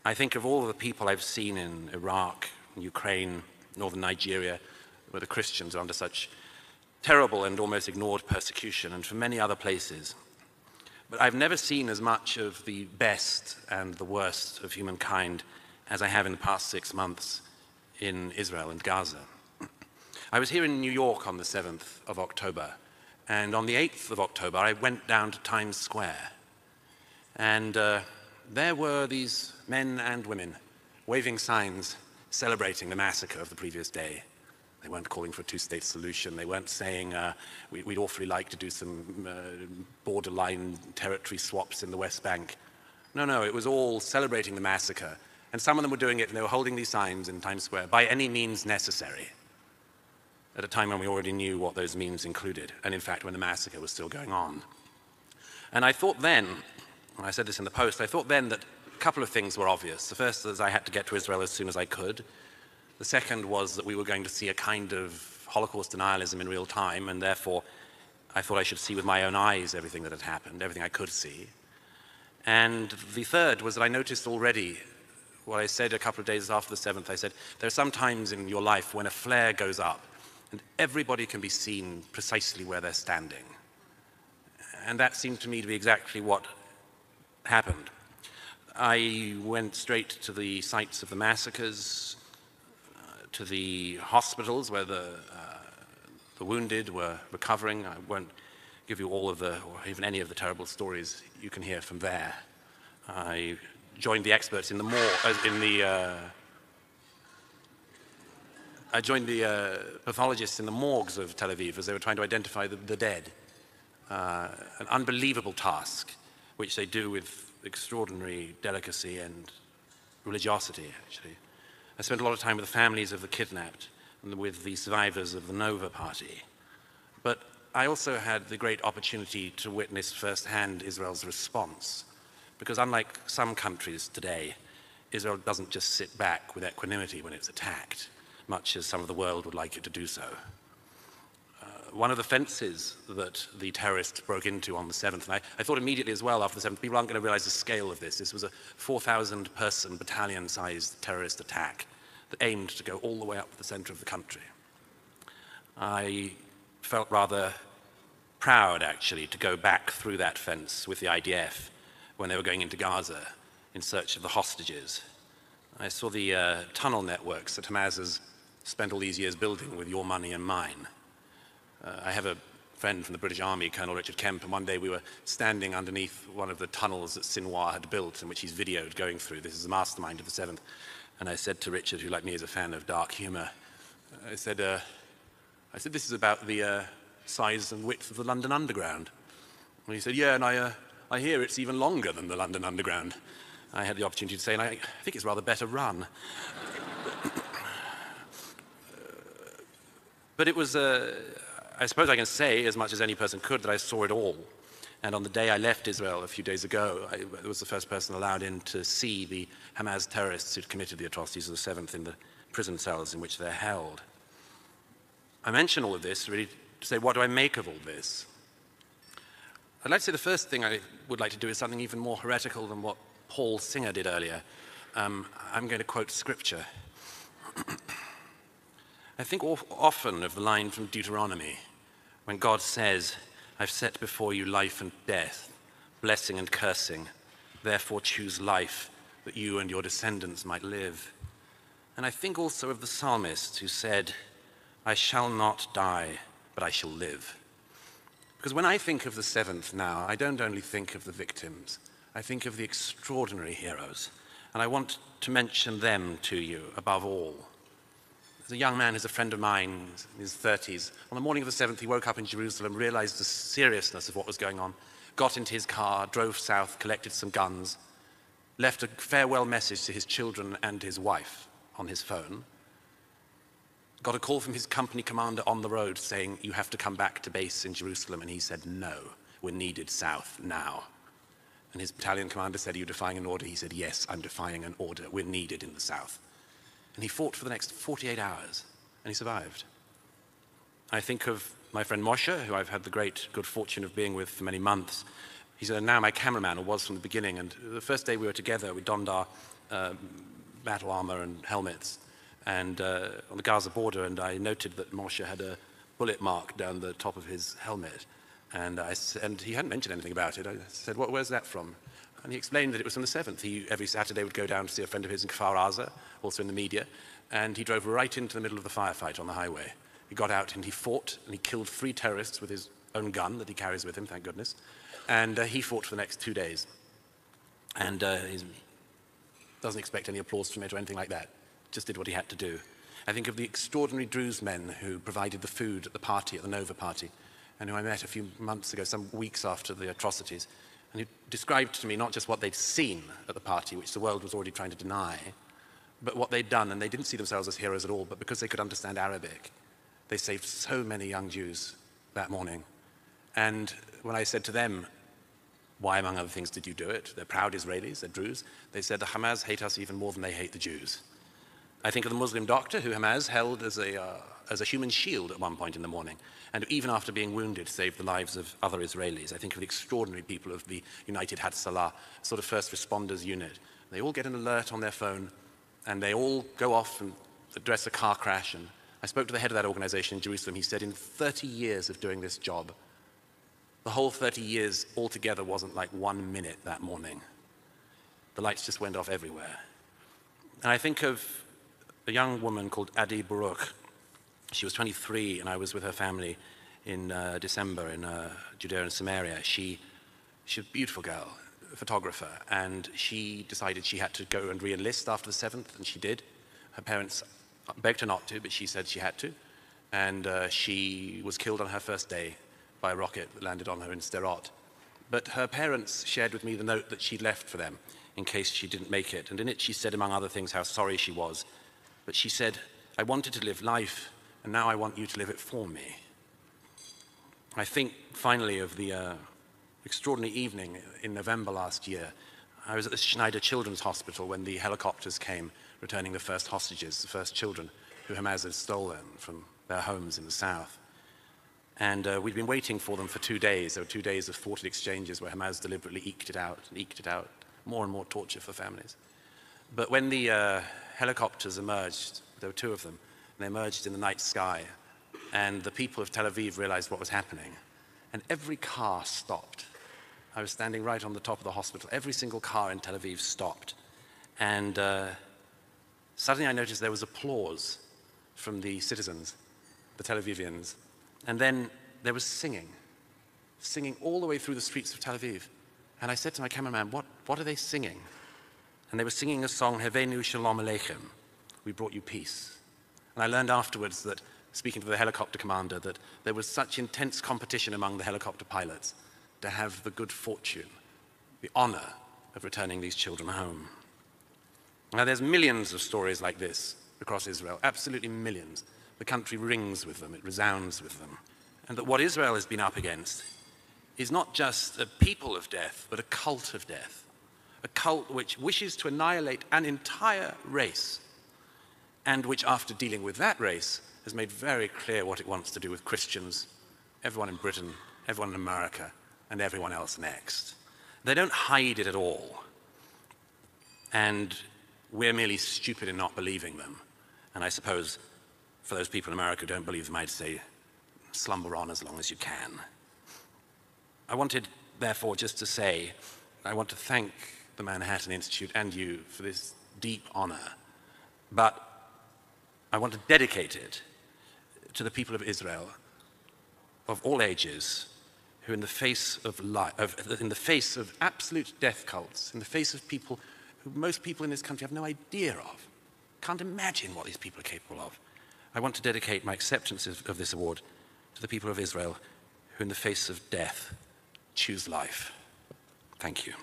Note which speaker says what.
Speaker 1: I think of all the people I've seen in Iraq, Ukraine, northern Nigeria, where the Christians are under such terrible and almost ignored persecution, and from many other places. But I've never seen as much of the best and the worst of humankind as I have in the past 6 months in Israel and Gaza. I was here in New York on the 7th of October, and on the 8th of October I went down to Times Square, and there were these men and women waving signs celebrating the massacre of the previous day. They weren't calling for a two-state solution. They weren't saying we'd awfully like to do some borderline territory swaps in the West Bank. No, it was all celebrating the massacre. And some of them were doing it, and they were holding these signs in Times Square, by any means necessary, at a time when we already knew what those means included, and in fact when the massacre was still going on. And I thought then, and I said this in the Post, I thought then that a couple of things were obvious. The first is I had to get to Israel as soon as I could. The second was that we were going to see a kind of Holocaust denialism in real time, and therefore I thought I should see with my own eyes everything that had happened, everything I could see. And the third was that I noticed already what I said a couple of days after the 7th. I said, there are some times in your life when a flare goes up and everybody can be seen precisely where they're standing. And that seemed to me to be exactly what happened. I went straight to the sites of the massacres, to the hospitals where the wounded were recovering. I won't give you all of the, or even any of the terrible stories you can hear from there. I joined the experts in the I joined the pathologists in the morgues of Tel Aviv as they were trying to identify the dead. An unbelievable task, which they do with extraordinary delicacy and religiosity, actually. I spent a lot of time with the families of the kidnapped and with the survivors of the Nova Party. But I also had the great opportunity to witness firsthand Israel's response. Because unlike some countries today, Israel doesn't just sit back with equanimity when it's attacked, much as some of the world would like it to do so. One of the fences that the terrorists broke into on the 7th, and I thought immediately as well after the 7th, people aren't going to realize the scale of this. This was a 4,000-person battalion-sized terrorist attack that aimed to go all the way up the center of the country. I felt rather proud, actually, to go back through that fence with the IDF when they were going into Gaza in search of the hostages. I saw the tunnel networks that Hamas has spent all these years building with your money and mine. I have a friend from the British Army, Colonel Richard Kemp, and one day we were standing underneath one of the tunnels that Sinwar had built, in which he's videoed going through. This is the mastermind of the 7th. And I said to Richard, who like me is a fan of dark humor, I said, this is about the size and width of the London Underground. And he said, yeah, and I hear it's even longer than the London Underground. I had the opportunity to say, and I think it's rather better run. But it was, I suppose I can say, as much as any person could, that I saw it all. And on the day I left Israel a few days ago, I was the first person allowed in to see the Hamas terrorists who'd committed the atrocities of the 7th in the prison cells in which they're held. I mention all of this really to say, what do I make of all this? I'd like to say the first thing I would like to do is something even more heretical than what Paul Singer did earlier. I'm going to quote scripture. I think often of the line from Deuteronomy, when God says, I've set before you life and death, blessing and cursing. Therefore choose life, that you and your descendants might live. And I think also of the psalmist who said, I shall not die, but I shall live. Because when I think of the 7th now, I don't only think of the victims, I think of the extraordinary heroes. And I want to mention them to you above all. There's a young man who's a friend of mine in his 30s. On the morning of the 7th, he woke up in Jerusalem, realized the seriousness of what was going on, got into his car, drove south, collected some guns, left a farewell message to his children and his wife on his phone, got a call from his company commander on the road saying, you have to come back to base in Jerusalem. And he said, no, we're needed south now. And his battalion commander said, are you defying an order? He said, yes, I'm defying an order. We're needed in the south. And he fought for the next 48 hours, and he survived. I think of my friend Moshe, who I've had the great good fortune of being with for many months. He's now my cameraman, or was from the beginning. And the first day we were together, we donned our battle armor and helmets, and on the Gaza border, and I noted that Moshe had a bullet mark down the top of his helmet, and he hadn't mentioned anything about it. I said, where's that from? And he explained that it was from the 7th. He, every Saturday, would go down to see a friend of his in Kfar Aza, also in the media, and he drove right into the middle of the firefight on the highway. He got out and he fought, and he killed 3 terrorists with his own gun that he carries with him, thank goodness, and he fought for the next 2 days. And he doesn't expect any applause from it or anything like that, just did what he had to do. I think of the extraordinary Druze men who provided the food at the party, at the Nova party, and who I met a few months ago, some weeks after the atrocities, and who described to me not just what they'd seen at the party, which the world was already trying to deny, but what they'd done, and they didn't see themselves as heroes at all, but because they could understand Arabic, they saved so many young Jews that morning. And when I said to them, why, among other things, did you do it? They're proud Israelis, they're Druze. They said the Hamas hate us even more than they hate the Jews. I think of the Muslim doctor who Hamas held as a human shield at one point in the morning, and who, even after being wounded, saved the lives of other Israelis. I think of the extraordinary people of the United Hatzalah, sort of first responders unit. They all get an alert on their phone, and they all go off and address a car crash. And I spoke to the head of that organization in Jerusalem. He said in 30 years of doing this job, the whole 30 years altogether wasn't like 1 minute that morning. The lights just went off everywhere. And I think of a young woman called Adi Baruch. She was 23, and I was with her family in December in Judea and Samaria. She's a beautiful girl, a photographer, and she decided she had to go and re-enlist after the 7th, and she did. Her parents begged her not to, but she said she had to. And she was killed on her first day by a rocket that landed on her in Sderot. But her parents shared with me the note that she'd left for them in case she didn't make it. And in it she said, among other things, how sorry she was. But she said, I wanted to live life, and now I want you to live it for me. I think, finally, of the extraordinary evening in November last year. I was at the Schneider Children's Hospital when the helicopters came, returning the first hostages, the first children who Hamas had stolen from their homes in the south. And we'd been waiting for them for 2 days. There were 2 days of thwarted exchanges where Hamas deliberately eked it out, more and more torture for families. But when the helicopters emerged, there were 2 of them, and they emerged in the night sky, and the people of Tel Aviv realized what was happening, and every car stopped. I was standing right on the top of the hospital. Every single car in Tel Aviv stopped. And suddenly I noticed there was applause from the citizens, the Tel Avivians. And then there was singing all the way through the streets of Tel Aviv. And I said to my cameraman, what are they singing? And they were singing a song, Hevenu Shalom Aleichem, we brought you peace. And I learned afterwards that, speaking to the helicopter commander, that there was such intense competition among the helicopter pilots to have the good fortune, the honor of returning these children home. Now there's millions of stories like this across Israel, absolutely millions. The country rings with them, it resounds with them. And that what Israel has been up against is not just a people of death, but a cult of death. A cult which wishes to annihilate an entire race, and which, after dealing with that race, has made very clear what it wants to do with Christians, everyone in Britain, everyone in America, and everyone else next. They don't hide it at all. And we're merely stupid in not believing them. And I suppose for those people in America who don't believe them, I'd say, slumber on as long as you can. I wanted, therefore, just to say, I want to thank the Manhattan Institute and you for this deep honor, but I want to dedicate it to the people of Israel of all ages who, in the face of absolute death cults, in the face of people who most people in this country have no idea of, can't imagine what these people are capable of, I want to dedicate my acceptance of this award to the people of Israel who, in the face of death, choose life. Thank you.